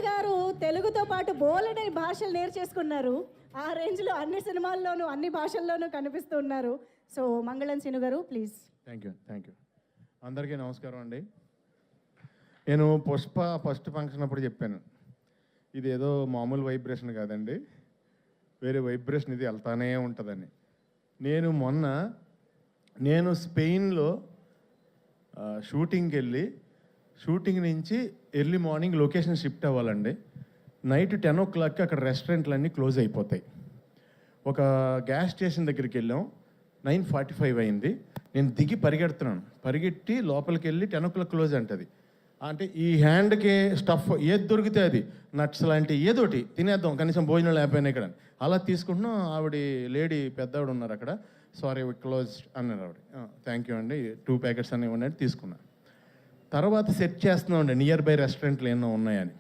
గారు తెలుగుతో పాటు బోలెడని భాషలు నేర్చేసుకున్నారు. ఆ రేంజ్లో అన్ని సినిమాల్లోనూ అన్ని భాషల్లోనూ కనిపిస్తున్నారు. సో మంగళం సీను గారు ప్లీజ్. Thank you. అందరికీ నమస్కారం అండి. నేను పుష్ప ఫస్ట్ ఫంక్షన్ అప్పుడు చెప్పాను, ఇది ఏదో మామూలు వైబ్రేషన్ కాదండి, వేరే వైబ్రేషన్ ఇది వెళ్తానే ఉంటుందని. నేను స్పెయిన్లో షూటింగ్కి వెళ్ళి షూటింగ్ నుంచి ఎర్లీ మార్నింగ్ లొకేషన్ షిఫ్ట్ అవ్వాలండి. నైట్ 10 o'clockకి అక్కడ రెస్టారెంట్లన్నీ క్లోజ్ అయిపోతాయి. ఒక గ్యాస్ స్టేషన్ దగ్గరికి వెళ్ళాం, 9:45 అయింది. నేను దిగి పరిగెట్టి లోపలికి వెళ్ళి 10 o'clock క్లోజ్ అంటది. అంటే ఈ హ్యాండ్కి స్టఫ్ ఏది దొరికితే అది నట్స్ లాంటి ఏదోటి తినేద్దాం, కనీసం భోజనం లేకపోయినా ఇక్కడ అలా తీసుకుంటున్నాం. ఆవిడ లేడీ పెద్దవాడు ఉన్నారు అక్కడ, సారీ క్లోజ్ అన్నారు ఆవిడ. థ్యాంక్ యూ అండి, 2 ప్యాకెట్స్ అని ఇవ్వండి అని తీసుకున్నా. తర్వాత సెట్ చేస్తున్నాం అండి నియర్ బై రెస్టారెంట్లు ఏమో ఉన్నాయని.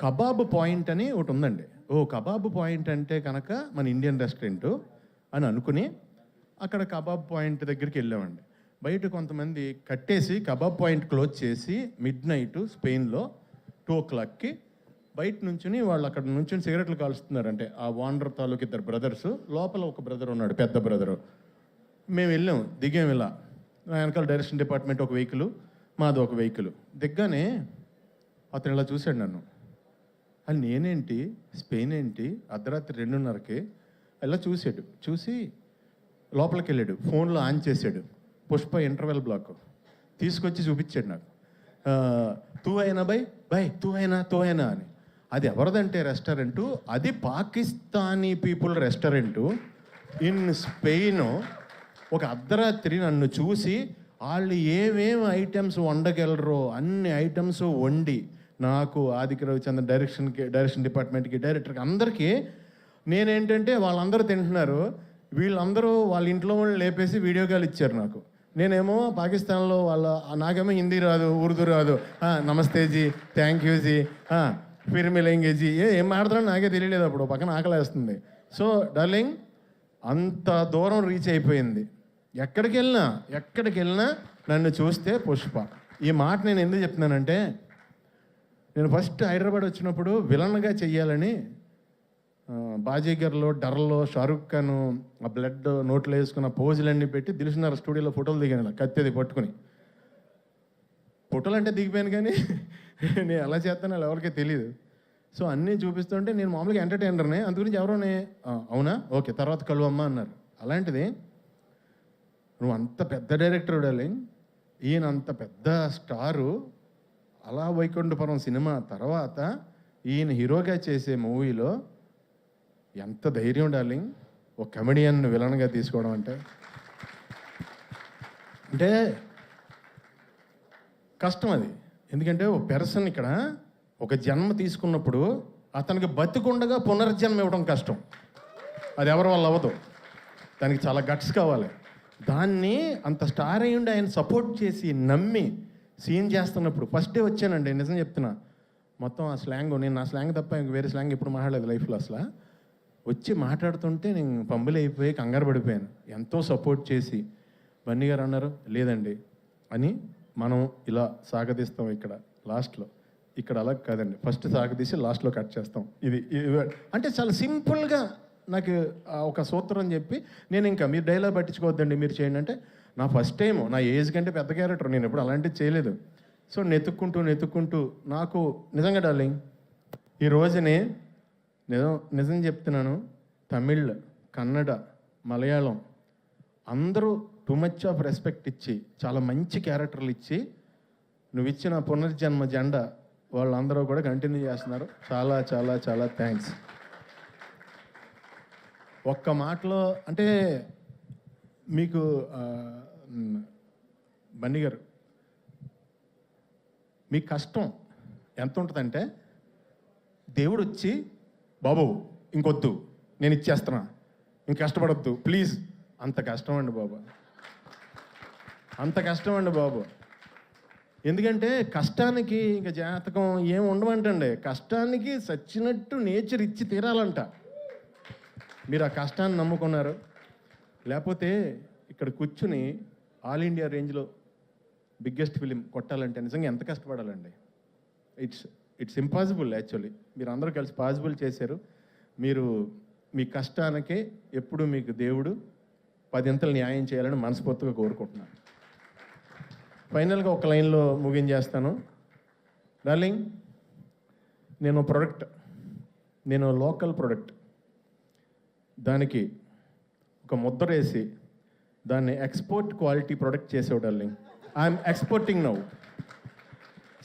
కబాబ్ పాయింట్ అని ఒకటి ఉందండి. కబాబ్ పాయింట్ అంటే కనుక మన ఇండియన్ రెస్టారెంట్ అని అనుకుని అక్కడ కబాబ్ పాయింట్ దగ్గరికి వెళ్ళామండి. బయట కొంతమంది కట్టేసి కబాబ్ పాయింట్ క్లోజ్ చేసి midnight స్పెయిన్లో 2 o'clockకి బయట నుంచుని వాళ్ళు అక్కడ నుంచి సిగరెట్లు కాలుస్తున్నారంటే ఆ ఓనర్ తాలూకు 2 brothers, లోపల ఒక బ్రదర్ ఉన్నాడు, పెద్ద బ్రదరు. మేము వెళ్ళాం, దిగాం. ఇలా వెనకాల డైరెక్షన్ డిపార్ట్మెంట్ ఒక వెహికల్, మాది ఒక వెహికల్. దిగ్గానే అతను ఇలా చూశాడు నన్ను. అది నేనేంటి, స్పెయిన్ ఏంటి, అర్ధరాత్రి 2:30కి ఇలా చూసి లోపలికి వెళ్ళాడు, ఫోన్లో ఆన్ చేశాడు. పుష్ప ఇంటర్వెల్ బ్లాక్ తీసుకొచ్చి చూపించాడు నాకు. తూ అయినా బై తూ అయినా అని. అది ఎవరిదంటే రెస్టారెంటు, అది Pakistani people restaurant in Spain. ఒక అర్ధరాత్రి నన్ను చూసి వాళ్ళు ఏమేమి ఐటమ్స్ వండగలరో అన్ని ఐటమ్స్ వండి నాకు, ఆదిత్య రవిచంద్ర డైరెక్షన్ డిపార్ట్మెంట్కి, డైరెక్టర్కి, అందరికీ నేనేంటంటే వాళ్ళందరూ తింటున్నారు, వీళ్ళందరూ వాళ్ళ ఇంట్లో వాళ్ళు లేపేసి వీడియో కాల్ ఇచ్చారు నాకు. నేనేమో పాకిస్తాన్లో నాకేమో హిందీ రాదు, ఉర్దూ రాదు. నమస్తే G, thank you G, Phir మిలేంగే G, ఏం మాట్లాడుతున్నా నాకే తెలియలేదు. అప్పుడు పక్కన ఆకలేస్తుంది. సో డార్లింగ్, అంత దూరం రీచ్ అయిపోయింది. ఎక్కడికి వెళ్ళినా నన్ను చూస్తే పుష్ప. ఈ మాట నేను ఎందుకు చెప్తున్నానంటే, నేను ఫస్ట్ హైదరాబాద్ వచ్చినప్పుడు విలన్గా చెయ్యాలని బాజీగర్లో, డర్లో షారుఖ్ ఖాన్ ఆ బ్లడ్ నోట్లో వేసుకున్న పోజులన్నీ పెట్టి దిల్సుఖ్నగర్ స్టూడియోలో ఫోటోలు దిగాను, కత్తెది పట్టుకుని. ఫోటోలు అంటే దిగిపోయాను, కానీ నేను ఎలా చేస్తానో ఎవరికీ తెలియదు. సో అన్నీ చూపిస్తుంటే నేను మామూలుగా ఎంటర్టైనర్నే, అందుగురించి ఎవరోనే అవునా ఓకే తర్వాత కలువమ్మ అన్నారు. అలాంటిది నువ్వు అంత పెద్ద డైరెక్టర్ డార్లింగ్, ఈయన అంత పెద్ద స్టారు, అలా వైకుంఠపురం సినిమా తర్వాత ఈయన హీరోగా చేసే మూవీలో ఎంత ధైర్యం డార్లింగ్, ఒక కమెడియన్ విలన్గా తీసుకోవడం అంటే కష్టం అది. ఎందుకంటే ఒక పర్సన్ ఇక్కడ ఒక జన్మ తీసుకున్నప్పుడు అతనికి బతికుండగా పునర్జన్మ ఇవ్వడం కష్టం. అది ఎవరి వల్ల అవ్వదు, దానికి చాలా గట్స్ కావాలి. దాన్ని అంత స్టార్ అయ్యుండి ఆయన సపోర్ట్ చేసి నమ్మి సీన్ చేస్తున్నప్పుడు ఫస్ట్ డే వచ్చానండి, నిజం చెప్తున్నా. మొత్తం ఆ స్లాంగ్, నేను నా స్లాంగ్ తప్ప ఇంక వేరే స్లాంగ్ ఎప్పుడు మాట్లాడలేదు లైఫ్లో. అసలు వచ్చి మాట్లాడుతుంటే నేను పంబులు అయిపోయి కంగారు పడిపోయాను. ఎంతో సపోర్ట్ చేసి బన్నీ గారు అన్నారు లేదండి అని, మనం ఇలా సాగదీస్తాం ఇక్కడ లాస్ట్లో. ఇక్కడ అలా కాదండి, ఫస్ట్ సాగదీసి లాస్ట్లో కట్ చేస్తాం. ఇది అంటే చాలా సింపుల్గా నాకు ఒక సూత్రం చెప్పి, నేను ఇంకా మీరు డైలాగ్ పట్టించుకోవద్దండి మీరు చేయండి అంటే, నా ఫస్ట్ టైం, నా ఏజ్ కంటే పెద్ద క్యారెక్టర్, నేను ఎప్పుడు అలాంటివి చేయలేదు. సో నెతుక్కుంటూ నాకు నిజంగా డార్లింగ్, ఈ రోజునే నిజం చెప్తున్నాను, తమిళ్, కన్నడ, మలయాళం అందరూ టూ మచ్ ఆఫ్ రెస్పెక్ట్ ఇచ్చి చాలా మంచి క్యారెక్టర్లు ఇచ్చి నువ్వు ఇచ్చిన పునర్జన్మ జెండా వాళ్ళందరూ కూడా కంటిన్యూ చేస్తున్నారు. చాలా చాలా చాలా థ్యాంక్స్. ఒక్క మాటలో అంటే మీకు బన్నీ గారు, మీ కష్టం ఎంత ఉంటుందంటే, దేవుడు వచ్చి బాబు ఇంకొద్దు నేను ఇచ్చేస్తున్నా, ఇంక కష్టపడొద్దు ప్లీజ్, అంత కష్టం అండి బాబు, అంత కష్టం అండి బాబు. ఎందుకంటే కష్టానికి ఇంకా జాతకం ఏం ఉండమంటండి, కష్టానికి సచ్చినట్టు నేచర్ ఇచ్చి తీరాలంట. మీరు ఆ కష్టాన్ని నమ్ముకున్నారు, లేకపోతే ఇక్కడ కూర్చుని ఆల్ ఇండియా రేంజ్లో బిగ్గెస్ట్ ఫిలిం కొట్టాలంటే నిజంగా ఎంత కష్టపడాలండి. It's it's impossible actually. మీరు అందరూ కలిసి పాసిబుల్ చేశారు. మీరు మీ కష్టానికే ఎప్పుడు మీకు దేవుడు 10 ఇంతలు న్యాయం చేయాలని మనస్ఫూర్తిగా కోరుకుంటున్నాను. ఫైనల్గా ఒక లైన్లో ముగించేస్తాను. డార్లింగ్, నేను లోకల్ ప్రొడక్ట్, దానికి ఒక ముద్ర వేసి దాన్ని ఎక్స్పోర్ట్ క్వాలిటీ ప్రొడక్ట్ చేసావు డార్లింగ్. I'm exporting now.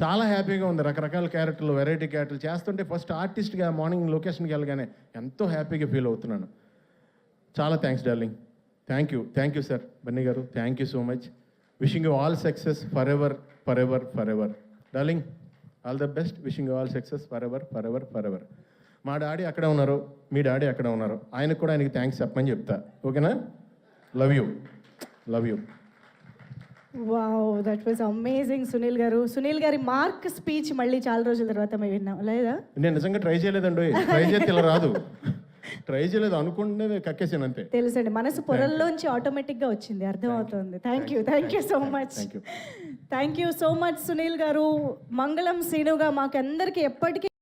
చాలా హ్యాపీగా ఉంది. రకరకాల క్యారెక్టర్లు, వెరైటీ క్యారెక్టర్లు చేస్తుంటే ఫస్ట్ ఆర్టిస్ట్గా మార్నింగ్ లొకేషన్కి వెళ్ళగానే ఎంతో హ్యాపీగా ఫీల్ అవుతున్నాను. చాలా thanks darling. Thank you sir Bunny garu. Thank you so much. Wishing you all success for ever for ever for ever. Darling, all the best. Wishing you all success for ever for ever for ever. మా daddy అక్కడ ఉన్నారు, మీ daddy అక్కడ ఉన్నారు. ఆయనకు కూడా ఆయనకి thanks చెప్పమని చెప్తా. ఓకేనా? Love you. Wow, that was amazing Sunil గారు. సునీల్ గారి మార్క్ స్పీచ్ మళ్ళీ చాలా రోజుల తర్వాత మేము విన్నాం లేదా? నేను నిజంగా ట్రై చేయలేదండి. ట్రై చేస్తే ఇలా రాదు. ట్రై చేయలేదు, అనుకుంటే కక్కేసాను అంతే. తెలుసండి, మనసు పొరల్లోంచి ఆటోమేటిక్గా వచ్చింది, అర్థమవుతుంది. Thank you so much. Thank you so much Sunil గారు. మంగళం శ్రీనుగా మాకందరికీ ఎప్పటికీ